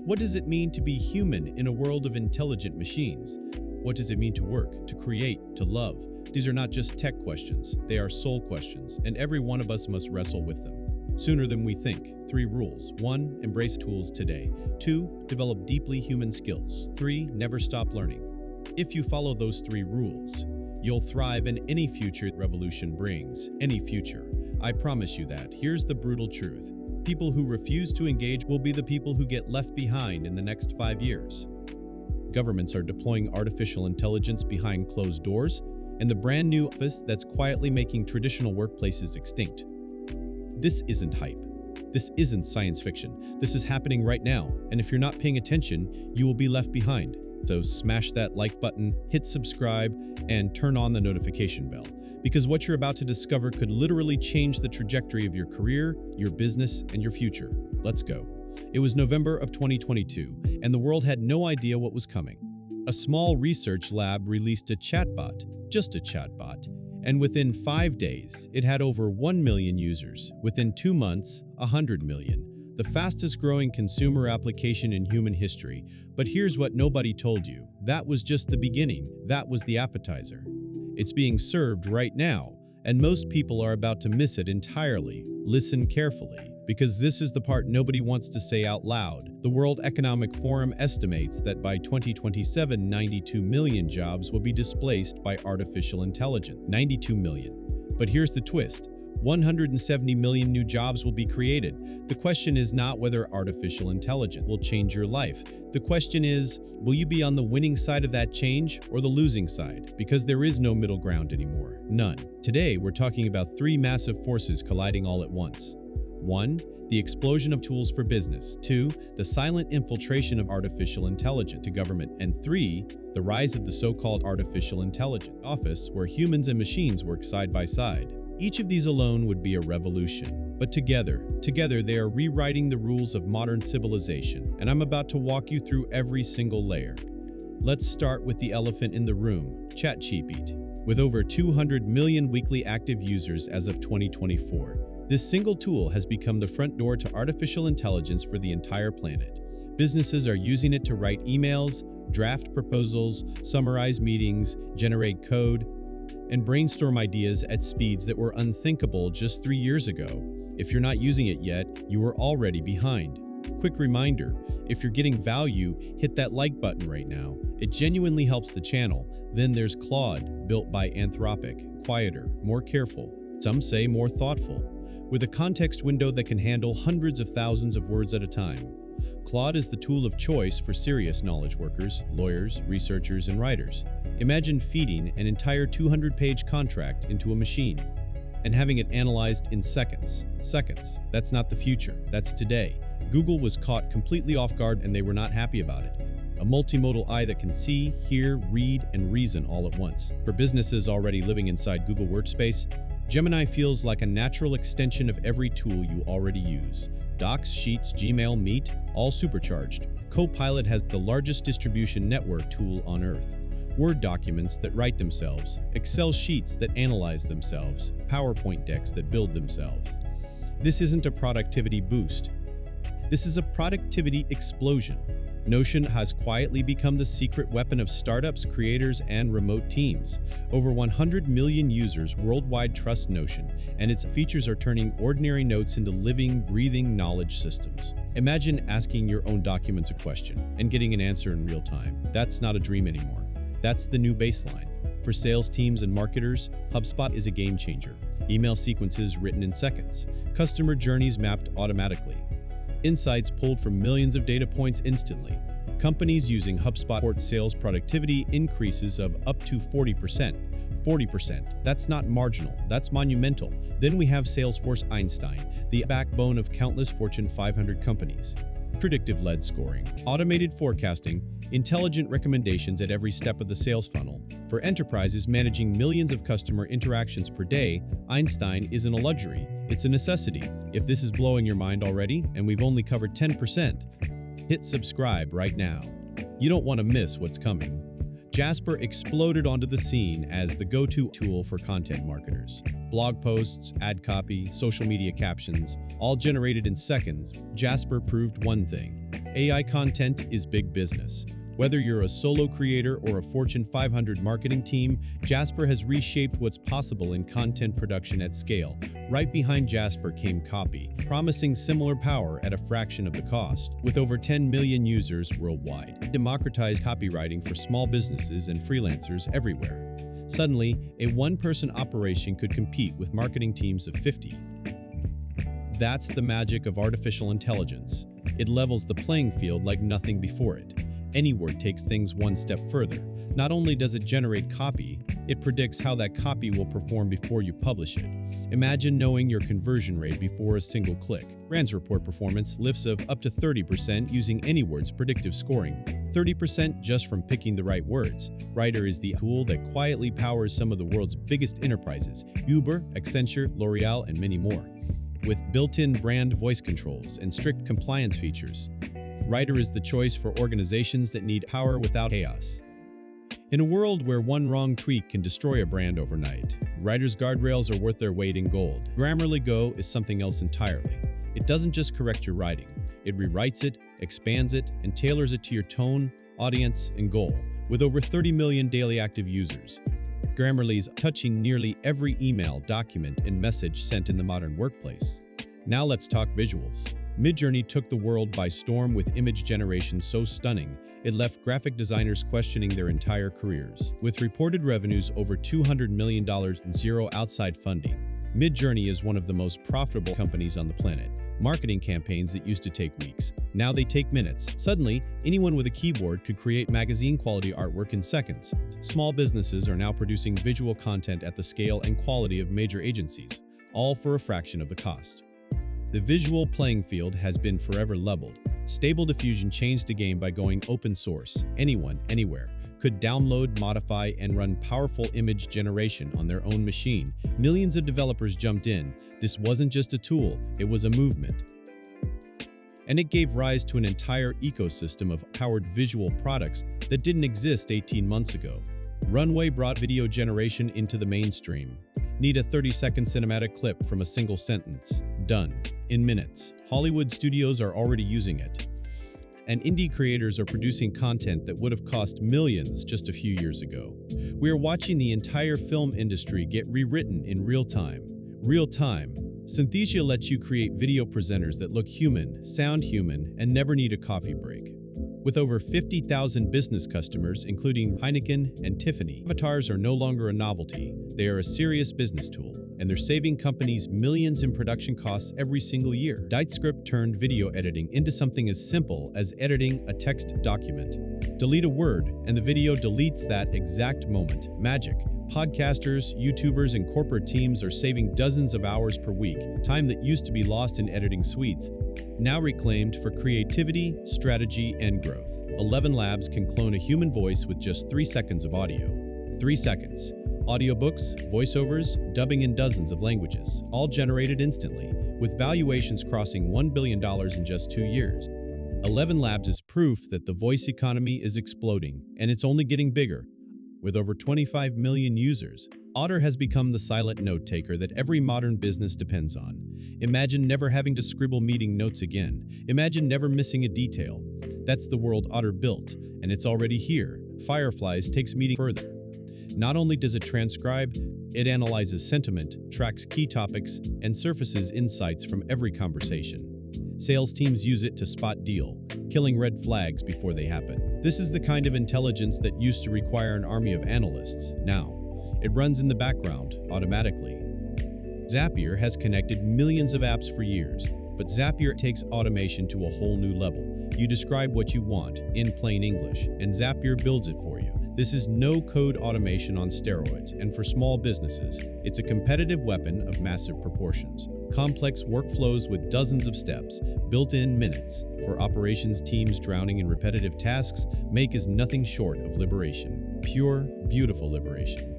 What does it mean to be human in a world of intelligent machines? What does it mean to work, to create, to love? These are not just tech questions, they are soul questions, and every one of us must wrestle with them. Sooner than we think. 3 rules. 1. Embrace tools today. 2. Develop deeply human skills. 3. Never stop learning. If you follow those 3 rules, you'll thrive in any future revolution brings. Any future. I promise you that. Here's the brutal truth. People who refuse to engage will be the people who get left behind in the next 5 years. Governments are deploying artificial intelligence behind closed doors, and the brand new office that's quietly making traditional workplaces extinct. This isn't hype. This isn't science fiction. This is happening right now, and if you're not paying attention, you will be left behind. So smash that like button, hit subscribe, and turn on the notification bell, because what you're about to discover could literally change the trajectory of your career, your business, and your future. Let's go. It was November of 2022, and the world had no idea what was coming. A small research lab released a chatbot, just a chatbot, and within 5 days, it had over 1 million users. Within 2 months, 100 million. The fastest growing consumer application in human history. But here's what nobody told you. That was just the beginning. That was the appetizer. It's being served right now, and most people are about to miss it entirely. Listen carefully, because this is the part nobody wants to say out loud. The World Economic Forum estimates that by 2027, 92 million jobs will be displaced by artificial intelligence. 92 million. But here's the twist. 170 million new jobs will be created. The question is not whether artificial intelligence will change your life. The question is, will you be on the winning side of that change or the losing side? Because there is no middle ground anymore. None. Today, we're talking about 3 massive forces colliding all at once. 1. The explosion of tools for business. 2. The silent infiltration of artificial intelligence to government. And 3. The rise of the so-called artificial intelligence office, where humans and machines work side by side. Each of these alone would be a revolution, but together they are rewriting the rules of modern civilization, and I'm about to walk you through every single layer. Let's start with the elephant in the room, ChatGPT. With over 200 million weekly active users as of 2024, this single tool has become the front door to artificial intelligence for the entire planet. Businesses are using it to write emails, draft proposals, summarize meetings, generate code, and brainstorm ideas at speeds that were unthinkable just 3 years ago. If you're not using it yet, you are already behind. Quick reminder, if you're getting value, hit that like button right now. It genuinely helps the channel. Then there's Claude, built by Anthropic, quieter, more careful, some say more thoughtful, with a context window that can handle hundreds of thousands of words at a time. Claude is the tool of choice for serious knowledge workers, lawyers, researchers, and writers. Imagine feeding an entire 200-page contract into a machine and having it analyzed in seconds. Seconds. That's not the future. That's today. Google was caught completely off guard and they were not happy about it. A multimodal eye that can see, hear, read, and reason all at once. For businesses already living inside Google Workspace, Gemini feels like a natural extension of every tool you already use. Docs, Sheets, Gmail, Meet, all supercharged. Copilot has the largest distribution network tool on Earth. Word documents that write themselves, Excel sheets that analyze themselves, PowerPoint decks that build themselves. This isn't a productivity boost. This is a productivity explosion. Notion has quietly become the secret weapon of startups, creators, and remote teams. Over 100 million users worldwide trust Notion, and its features are turning ordinary notes into living, breathing knowledge systems. Imagine asking your own documents a question and getting an answer in real time. That's not a dream anymore. That's the new baseline. For sales teams and marketers, HubSpot is a game changer. Email sequences written in seconds. Customer journeys mapped automatically. Insights pulled from millions of data points instantly. Companies using HubSpot report sales productivity increases of up to 40%. 40%. That's not marginal, that's monumental. Then we have Salesforce Einstein, the backbone of countless Fortune 500 companies. Predictive lead scoring, automated forecasting, intelligent recommendations at every step of the sales funnel. For enterprises managing millions of customer interactions per day, Einstein isn't a luxury, it's a necessity. If this is blowing your mind already, and we've only covered 10%, hit subscribe right now. You don't want to miss what's coming. Jasper exploded onto the scene as the go-to tool for content marketers. Blog posts, ad copy, social media captions, all generated in seconds. Jasper proved one thing: AI content is big business. Whether you're a solo creator or a Fortune 500 marketing team, Jasper has reshaped what's possible in content production at scale. Right behind Jasper came Copy, promising similar power at a fraction of the cost. With over 10 million users worldwide, it democratized copywriting for small businesses and freelancers everywhere. Suddenly, a one-person operation could compete with marketing teams of 50. That's the magic of artificial intelligence. It levels the playing field like nothing before it. Anyword takes things one step further. Not only does it generate copy, it predicts how that copy will perform before you publish it. Imagine knowing your conversion rate before a single click. Brands report performance lifts of up to 30% using Anyword's predictive scoring. 30% just from picking the right words. Writer is the tool that quietly powers some of the world's biggest enterprises: Uber, Accenture, L'Oreal, and many more. With built-in brand voice controls and strict compliance features, Writer is the choice for organizations that need power without chaos. In a world where one wrong tweak can destroy a brand overnight, Writer's guardrails are worth their weight in gold. Grammarly Go is something else entirely. It doesn't just correct your writing. It rewrites it, expands it, and tailors it to your tone, audience, and goal. With over 30 million daily active users, Grammarly is touching nearly every email, document, and message sent in the modern workplace. Now let's talk visuals. Midjourney took the world by storm with image generation so stunning, it left graphic designers questioning their entire careers. With reported revenues over $200 million and zero outside funding, Midjourney is one of the most profitable companies on the planet. Marketing campaigns that used to take weeks, now they take minutes. Suddenly, anyone with a keyboard could create magazine-quality artwork in seconds. Small businesses are now producing visual content at the scale and quality of major agencies, all for a fraction of the cost. The visual playing field has been forever leveled. Stable Diffusion changed the game by going open source. Anyone, anywhere, could download, modify, and run powerful image generation on their own machine. Millions of developers jumped in. This wasn't just a tool, it was a movement. And it gave rise to an entire ecosystem of powered visual products that didn't exist 18 months ago. Runway brought video generation into the mainstream. Need a 30-second cinematic clip from a single sentence. Done. In minutes. Hollywood studios are already using it. And indie creators are producing content that would have cost millions just a few years ago. We are watching the entire film industry get rewritten in real time. Real time. Synthesia lets you create video presenters that look human, sound human, and never need a coffee break. With over 50,000 business customers, including Heineken and Tiffany, avatars are no longer a novelty. They are a serious business tool, and they're saving companies millions in production costs every single year. DightScript turned video editing into something as simple as editing a text document. Delete a word, and the video deletes that exact moment. Magic. Podcasters, YouTubers, and corporate teams are saving dozens of hours per week, time that used to be lost in editing suites, now reclaimed for creativity, strategy, and growth. 11 Labs can clone a human voice with just 3 seconds of audio. 3 seconds. Audiobooks, voiceovers, dubbing in dozens of languages, all generated instantly, with valuations crossing $1 billion in just 2 years. 11 Labs is proof that the voice economy is exploding, and it's only getting bigger. With over 25 million users, Otter has become the silent note-taker that every modern business depends on. Imagine never having to scribble meeting notes again. Imagine never missing a detail. That's the world Otter built, and it's already here. Fireflies takes meeting further. Not only does it transcribe, it analyzes sentiment, tracks key topics, and surfaces insights from every conversation. Sales teams use it to spot deal, killing red flags before they happen. This is the kind of intelligence that used to require an army of analysts. Now, it runs in the background, automatically. Zapier has connected millions of apps for years, but Zapier takes automation to a whole new level. You describe what you want, in plain English, and Zapier builds it for you. This is no-code automation on steroids, and for small businesses, it's a competitive weapon of massive proportions. Complex workflows with dozens of steps, built in minutes. For operations teams drowning in repetitive tasks, Make is nothing short of liberation. Pure, beautiful liberation.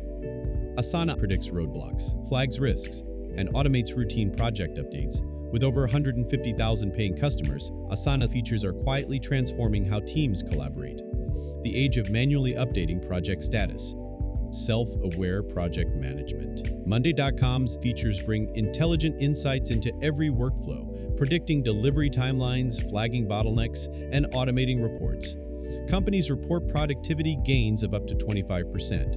Asana predicts roadblocks, flags risks, and automates routine project updates. With over 150,000 paying customers, Asana features are quietly transforming how teams collaborate. The age of manually updating project status. Self-aware project management. Monday.com's features bring intelligent insights into every workflow, predicting delivery timelines, flagging bottlenecks, and automating reports. Companies report productivity gains of up to 25%.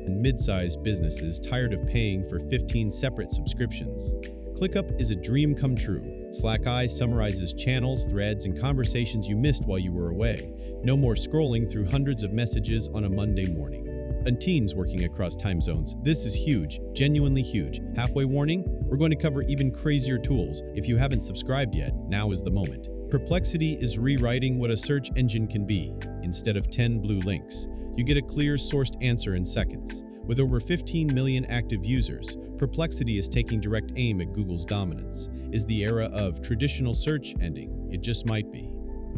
And mid-sized businesses tired of paying for 15 separate subscriptions. ClickUp is a dream come true. Slack-eye summarizes channels, threads, and conversations you missed while you were away. No more scrolling through hundreds of messages on a Monday morning. And teens working across time zones. This is huge, genuinely huge. Halfway warning? We're going to cover even crazier tools. If you haven't subscribed yet, now is the moment. Perplexity is rewriting what a search engine can be. Instead of 10 blue links, you get a clear sourced answer in seconds. With over 15 million active users, Perplexity is taking direct aim at Google's dominance. Is the era of traditional search ending? It just might be.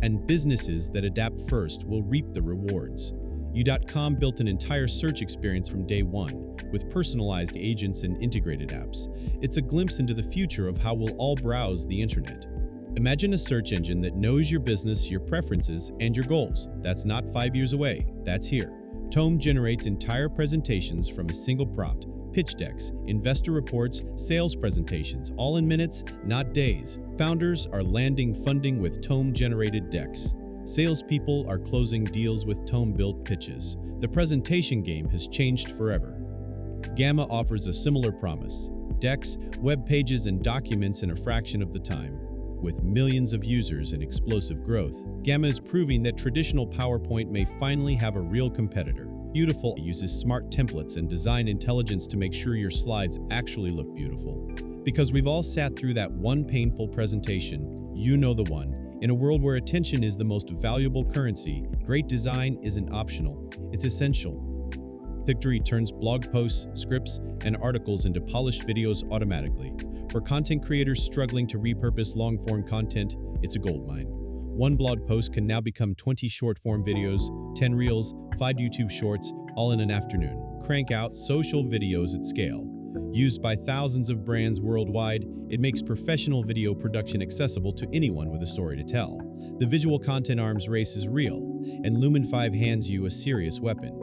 And businesses that adapt first will reap the rewards. U.com built an entire search experience from day one, with personalized agents and integrated apps. It's a glimpse into the future of how we'll all browse the internet. Imagine a search engine that knows your business, your preferences, and your goals. That's not 5 years away, that's here. Tome generates entire presentations from a single prompt. Pitch decks, investor reports, sales presentations, all in minutes, not days. Founders are landing funding with Tome-generated decks. Salespeople are closing deals with Tome-built pitches. The presentation game has changed forever. Gamma offers a similar promise. Decks, web pages, and documents in a fraction of the time. With millions of users and explosive growth, Gamma is proving that traditional PowerPoint may finally have a real competitor. Beautiful uses smart templates and design intelligence to make sure your slides actually look beautiful. Because we've all sat through that one painful presentation, you know the one. In a world where attention is the most valuable currency, great design isn't optional, it's essential. Victory turns blog posts, scripts, and articles into polished videos automatically. For content creators struggling to repurpose long-form content, it's a goldmine. One blog post can now become 20 short-form videos, 10 reels, 5 YouTube shorts, all in an afternoon. Crank out social videos at scale. Used by thousands of brands worldwide, it makes professional video production accessible to anyone with a story to tell. The visual content arms race is real, and Lumen 5 hands you a serious weapon.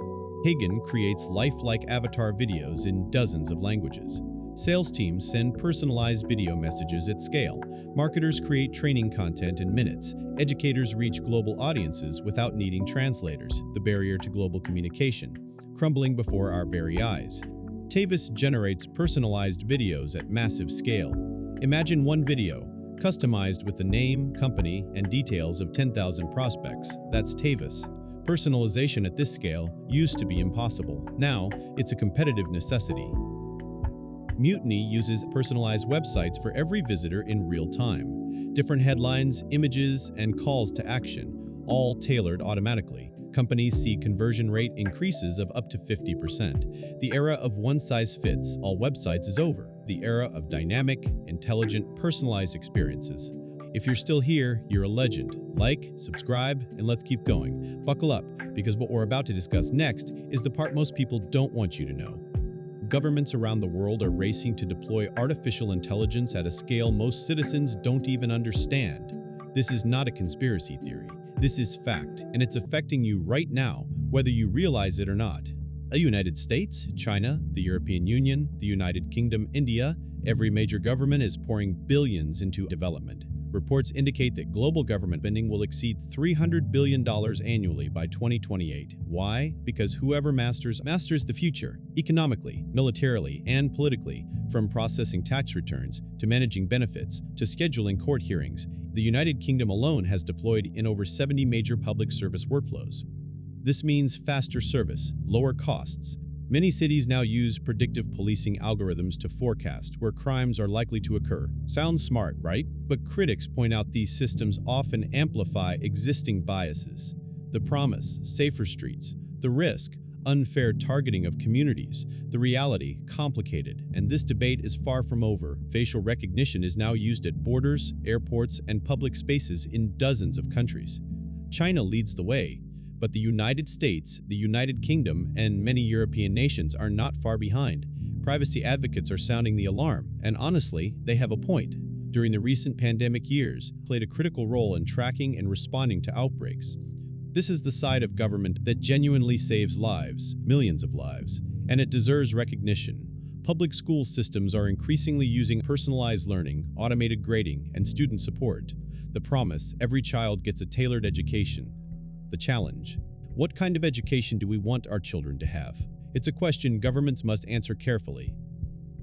Hagen creates lifelike avatar videos in dozens of languages. Sales teams send personalized video messages at scale. Marketers create training content in minutes. Educators reach global audiences without needing translators, the barrier to global communication, crumbling before our very eyes. Tavis generates personalized videos at massive scale. Imagine one video, customized with the name, company, and details of 10,000 prospects. That's Tavis. Personalization at this scale used to be impossible. Now, it's a competitive necessity. Mutiny uses personalized websites for every visitor in real time. Different headlines, images, and calls to action, all tailored automatically. Companies see conversion rate increases of up to 50%. The era of one-size-fits-all websites is over. The era of dynamic, intelligent, personalized experiences. If you're still here, you're a legend. Like, subscribe, and let's keep going. Buckle up, because what we're about to discuss next is the part most people don't want you to know. Governments around the world are racing to deploy artificial intelligence at a scale most citizens don't even understand. This is not a conspiracy theory. This is fact, and it's affecting you right now, whether you realize it or not. The United States, China, the European Union, the United Kingdom, India, every major government is pouring billions into development. Reports indicate that global government spending will exceed $300 billion annually by 2028. Why? Because whoever masters the future, economically, militarily, and politically, from processing tax returns, to managing benefits, to scheduling court hearings. The United Kingdom alone has deployed in over 70 major public service workflows. This means faster service, lower costs. Many cities now use predictive policing algorithms to forecast where crimes are likely to occur. Sounds smart, right? But critics point out these systems often amplify existing biases. The promise, safer streets. The risk, unfair targeting of communities. The reality, complicated. And this debate is far from over. Facial recognition is now used at borders, airports, and public spaces in dozens of countries. China leads the way. But the United States, the United Kingdom, and many European nations are not far behind. Privacy advocates are sounding the alarm, and honestly, they have a point. During the recent pandemic years, played a critical role in tracking and responding to outbreaks. This is the side of government that genuinely saves lives, millions of lives, and it deserves recognition. Public school systems are increasingly using personalized learning, automated grading, and student support. The promise: every child gets a tailored education. The challenge: what kind of education do we want our children to have? It's a question governments must answer carefully.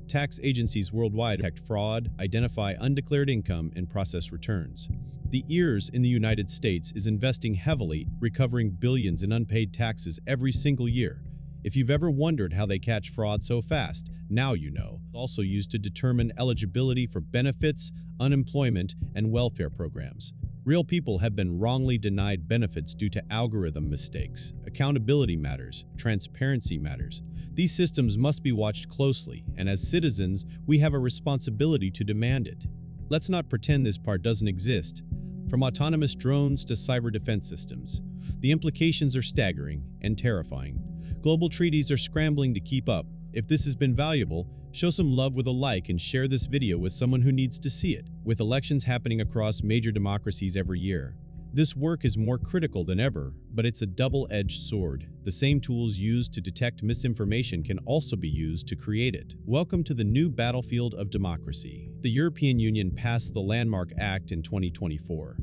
Tax agencies worldwide detect fraud, identify undeclared income, and process returns. The IRS in the United States is investing heavily, recovering billions in unpaid taxes every single year. If you've ever wondered how they catch fraud so fast, now you know. It's also used to determine eligibility for benefits, unemployment, and welfare programs. Real people have been wrongly denied benefits due to algorithm mistakes. Accountability matters. Transparency matters. These systems must be watched closely, and as citizens, we have a responsibility to demand it. Let's not pretend this part doesn't exist. From autonomous drones to cyber defense systems, the implications are staggering and terrifying. Global treaties are scrambling to keep up. If this has been valuable, show some love with a like and share this video with someone who needs to see it. With elections happening across major democracies every year, this work is more critical than ever, but it's a double-edged sword. The same tools used to detect misinformation can also be used to create it. Welcome to the new battlefield of democracy. The European Union passed the Landmark Act in 2024.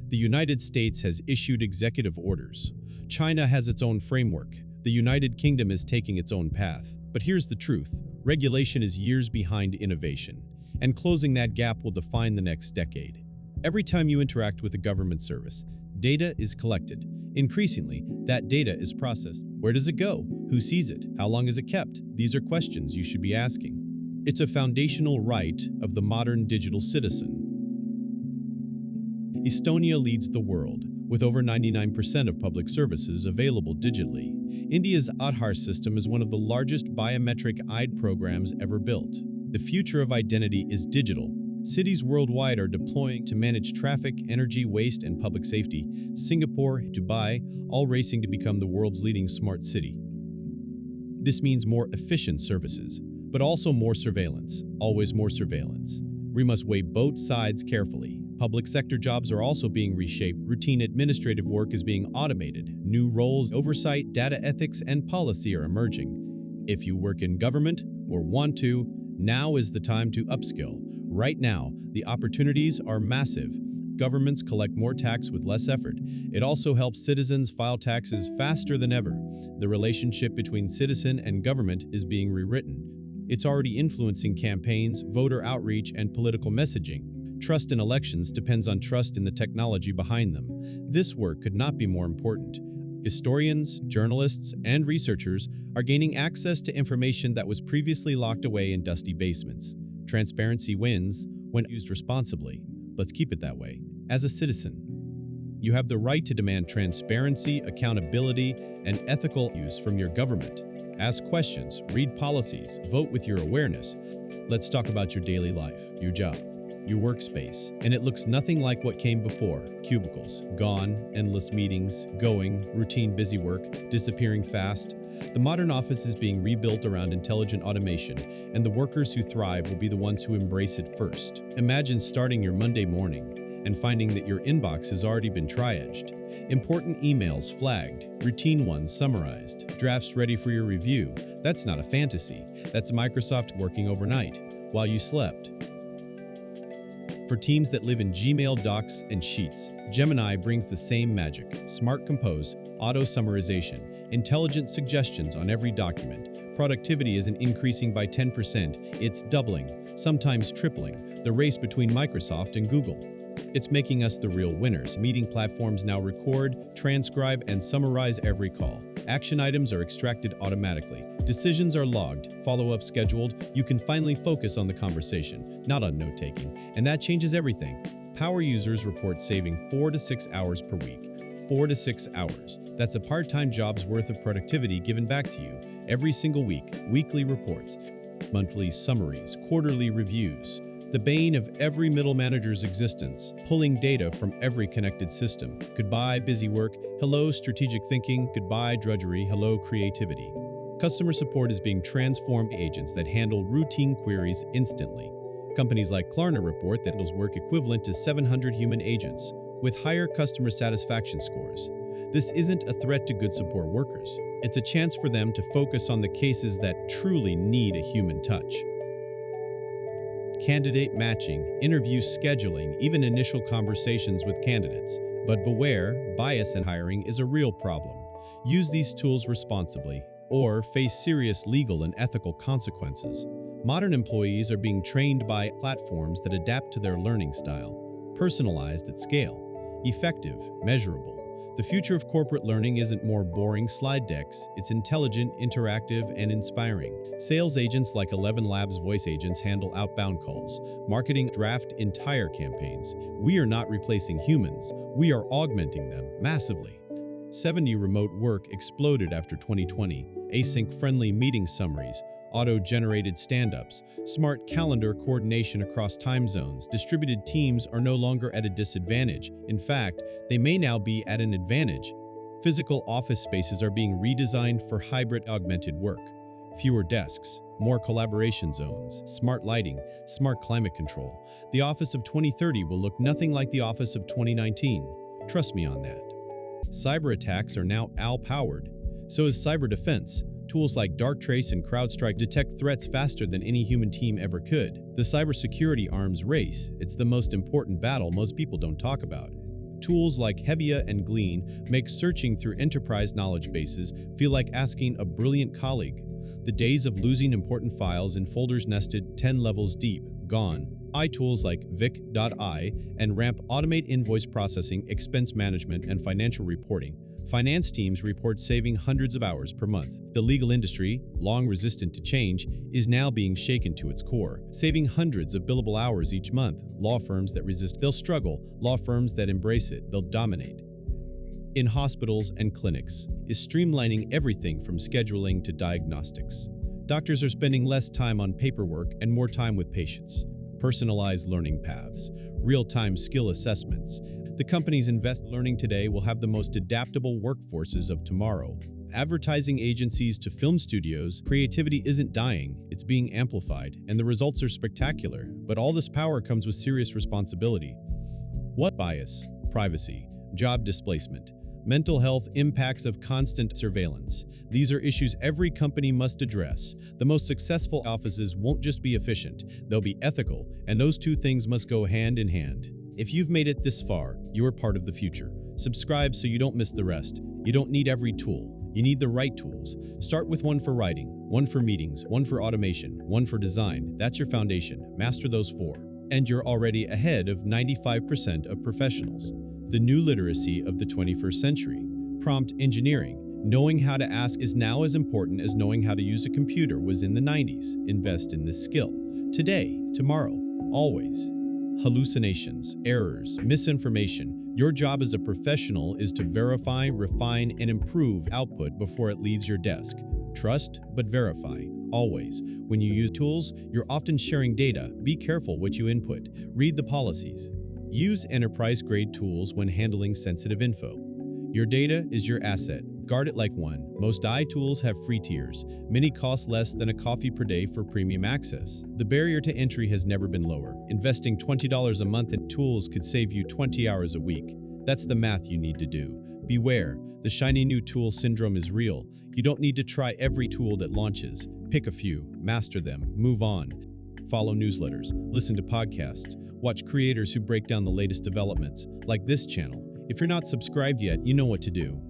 The United States has issued executive orders. China has its own framework. The United Kingdom is taking its own path. But here's the truth: regulation is years behind innovation, and closing that gap will define the next decade. Every time you interact with a government service, data is collected. Increasingly, that data is processed. Where does it go? Who sees it? How long is it kept? These are questions you should be asking. It's a foundational right of the modern digital citizen. Estonia leads the world, with over 99% of public services available digitally. India's Aadhaar system is one of the largest biometric ID programs ever built. The future of identity is digital. Cities worldwide are deploying to manage traffic, energy, waste, and public safety. Singapore, Dubai, all racing to become the world's leading smart city. This means more efficient services, but also more surveillance, always more surveillance. We must weigh both sides carefully. Public sector jobs are also being reshaped. Routine administrative work is being automated. New roles, oversight, data ethics, and policy are emerging. If you work in government or want to, now is the time to upskill. Right now, the opportunities are massive. Governments collect more tax with less effort. It also helps citizens file taxes faster than ever. The relationship between citizen and government is being rewritten. It's already influencing campaigns, voter outreach, and political messaging. Trust in elections depends on trust in the technology behind them. This work could not be more important. Historians, journalists, and researchers are gaining access to information that was previously locked away in dusty basements. Transparency wins when used responsibly. Let's keep it that way. As a citizen, you have the right to demand transparency, accountability, and ethical use from your government. Ask questions, read policies, vote with your awareness. Let's talk about your daily life, your job, your workspace, and it looks nothing like what came before. Cubicles, gone, endless meetings, going, routine busy work, disappearing fast. The modern office is being rebuilt around intelligent automation, and the workers who thrive will be the ones who embrace it first. Imagine starting your Monday morning and finding that your inbox has already been triaged. Important emails flagged, routine ones summarized, drafts ready for your review. That's not a fantasy. That's Microsoft working overnight while you slept. For teams that live in Gmail, Docs, and Sheets, Gemini brings the same magic. Smart Compose, auto-summarization, intelligent suggestions on every document. Productivity isn't increasing by 10%, it's doubling, sometimes tripling, the race between Microsoft and Google. It's making us the real winners. Meeting platforms now record, transcribe, and summarize every call. Action items are extracted automatically. Decisions are logged, follow-up scheduled. You can finally focus on the conversation, not on note-taking, and that changes everything. Power users report saving 4 to 6 hours per week. 4 to 6 hours. That's a part-time job's worth of productivity given back to you every single week. Weekly reports, monthly summaries, quarterly reviews. The bane of every middle manager's existence, pulling data from every connected system. Goodbye, busy work. Hello, strategic thinking. Goodbye, drudgery. Hello, creativity. Customer support is being transformed by agents that handle routine queries instantly. Companies like Klarna report that handles work equivalent to 700 human agents, with higher customer satisfaction scores. This isn't a threat to good support workers. It's a chance for them to focus on the cases that truly need a human touch. Candidate matching, interview scheduling, even initial conversations with candidates. But beware, bias in hiring is a real problem. Use these tools responsibly, or face serious legal and ethical consequences. Modern employees are being trained by platforms that adapt to their learning style, personalized at scale, effective, measurable. The future of corporate learning isn't more boring slide decks, it's intelligent, interactive, and inspiring. Sales agents like 11 Labs voice agents handle outbound calls. Marketing draft entire campaigns. We are not replacing humans, we are augmenting them massively. 70 remote work exploded after 2020. Async-friendly meeting summaries, auto-generated stand-ups, smart calendar coordination across time zones. Distributed teams are no longer at a disadvantage. In fact, they may now be at an advantage. Physical office spaces are being redesigned for hybrid augmented work. Fewer desks, more collaboration zones, smart lighting, smart climate control. The office of 2030 will look nothing like the office of 2019. Trust me on that. Cyber attacks are now AI-powered. So is cyber defense. Tools like Darktrace and CrowdStrike detect threats faster than any human team ever could. The cybersecurity arms race, it's the most important battle most people don't talk about. Tools like Hevia and Glean make searching through enterprise knowledge bases feel like asking a brilliant colleague. The days of losing important files in folders nested 10 levels deep, gone. Tools like Vic.ai and Ramp automate invoice processing, expense management, and financial reporting. Finance teams report saving hundreds of hours per month. The legal industry, long resistant to change, is now being shaken to its core, saving hundreds of billable hours each month. Law firms that resist, they'll struggle. Law firms that embrace it, they'll dominate. In hospitals and clinics, is streamlining everything from scheduling to diagnostics. Doctors are spending less time on paperwork and more time with patients. Personalized learning paths, real-time skill assessments. The companies invest learning today will have the most adaptable workforces of tomorrow. Advertising agencies to film studios, creativity isn't dying, it's being amplified, and the results are spectacular. But all this power comes with serious responsibility. What bias, privacy, job displacement, mental health impacts of constant surveillance. These are issues every company must address. The most successful offices won't just be efficient, they'll be ethical, and those two things must go hand in hand. If you've made it this far, you're part of the future. Subscribe so you don't miss the rest. You don't need every tool. You need the right tools. Start with one for writing, one for meetings, one for automation, one for design. That's your foundation. Master those four. And you're already ahead of 95% of professionals. The new literacy of the 21st century. Prompt engineering. Knowing how to ask is now as important as knowing how to use a computer was in the 90s. Invest in this skill. Today, tomorrow, always. Hallucinations, errors, misinformation. Your job as a professional is to verify, refine, and improve output before it leaves your desk. Trust, but verify, always. When you use tools, you're often sharing data. Be careful what you input. Read the policies. Use enterprise-grade tools when handling sensitive info. Your data is your asset. Guard it like one. Most AI tools have free tiers. Many cost less than a coffee per day for premium access. The barrier to entry has never been lower. Investing $20 a month in tools could save you 20 hours a week. That's the math you need to do. Beware, the shiny new tool syndrome is real. You don't need to try every tool that launches. Pick a few, master them, move on. Follow newsletters, listen to podcasts, watch creators who break down the latest developments, like this channel. If you're not subscribed yet, you know what to do.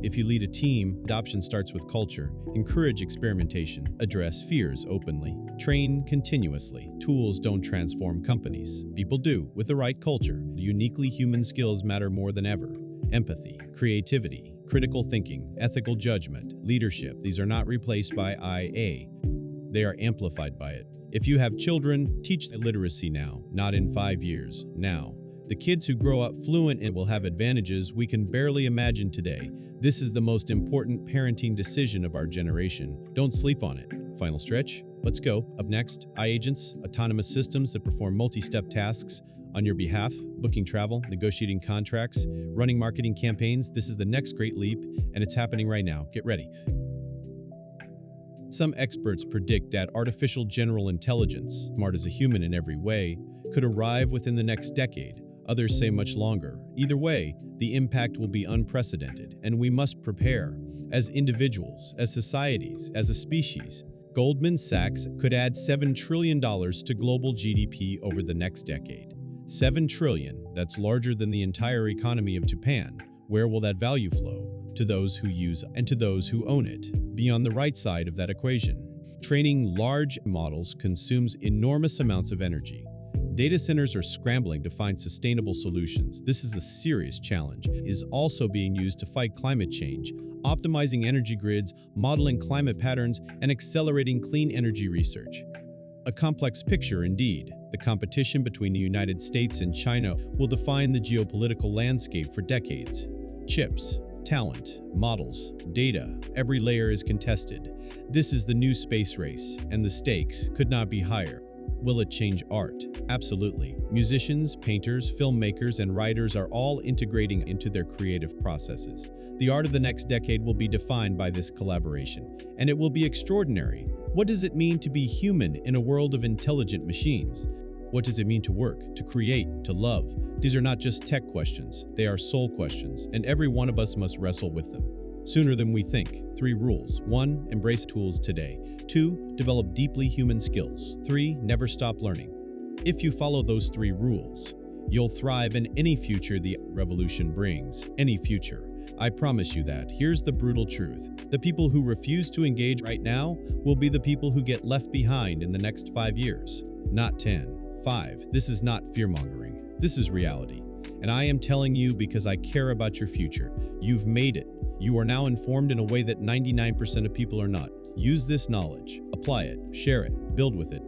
If you lead a team, adoption starts with culture. Encourage experimentation. Address fears openly. Train continuously. Tools don't transform companies. People do, with the right culture. Uniquely human skills matter more than ever. Empathy, creativity, critical thinking, ethical judgment, leadership. These are not replaced by IA. They are amplified by it. If you have children, teach literacy now, not in 5 years, now. The kids who grow up fluent and will have advantages we can barely imagine today. This is the most important parenting decision of our generation. Don't sleep on it. Final stretch. Let's go. Up next, iAgents, autonomous systems that perform multi-step tasks on your behalf, booking travel, negotiating contracts, running marketing campaigns. This is the next great leap, and it's happening right now. Get ready. Some experts predict that artificial general intelligence, smart as a human in every way, could arrive within the next decade. Others say much longer. Either way, the impact will be unprecedented, and we must prepare. As individuals, as societies, as a species, Goldman Sachs could add $7 trillion to global GDP over the next decade. $7 trillion, that's larger than the entire economy of Japan. Where will that value flow? To those who use and to those who own it. Be on the right side of that equation. Training large models consumes enormous amounts of energy. Data centers are scrambling to find sustainable solutions. This is a serious challenge. It is also being used to fight climate change, optimizing energy grids, modeling climate patterns, and accelerating clean energy research. A complex picture indeed. The competition between the United States and China will define the geopolitical landscape for decades. Chips, talent, models, data, every layer is contested. This is the new space race, and the stakes could not be higher. Will it change art? Absolutely. Musicians, painters, filmmakers, and writers are all integrating into their creative processes. The art of the next decade will be defined by this collaboration, and it will be extraordinary. What does it mean to be human in a world of intelligent machines? What does it mean to work, to create, to love? These are not just tech questions, they are soul questions, and every one of us must wrestle with them. Sooner than we think. 3 rules. 1. Embrace tools today. 2. Develop deeply human skills. 3. Never stop learning. If you follow those 3 rules, you'll thrive in any future the revolution brings. Any future. I promise you that. Here's the brutal truth. The people who refuse to engage right now will be the people who get left behind in the next 5 years. Not 10. 5. This is not fear-mongering. This is reality. And I am telling you because I care about your future. You've made it. You are now informed in a way that 99% of people are not. Use this knowledge, apply it, share it, build with it.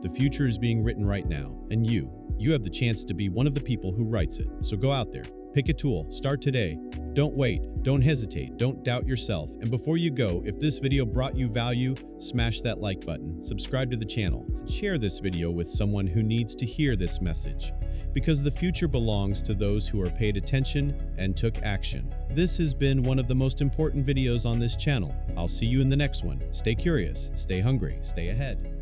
The future is being written right now, and you have the chance to be one of the people who writes it. So go out there, pick a tool, start today. Don't wait, don't hesitate, don't doubt yourself. And before you go, if this video brought you value, smash that like button, subscribe to the channel, and share this video with someone who needs to hear this message. Because the future belongs to those who are paid attention and took action. This has been one of the most important videos on this channel. I'll see you in the next one. Stay curious, stay hungry, stay ahead.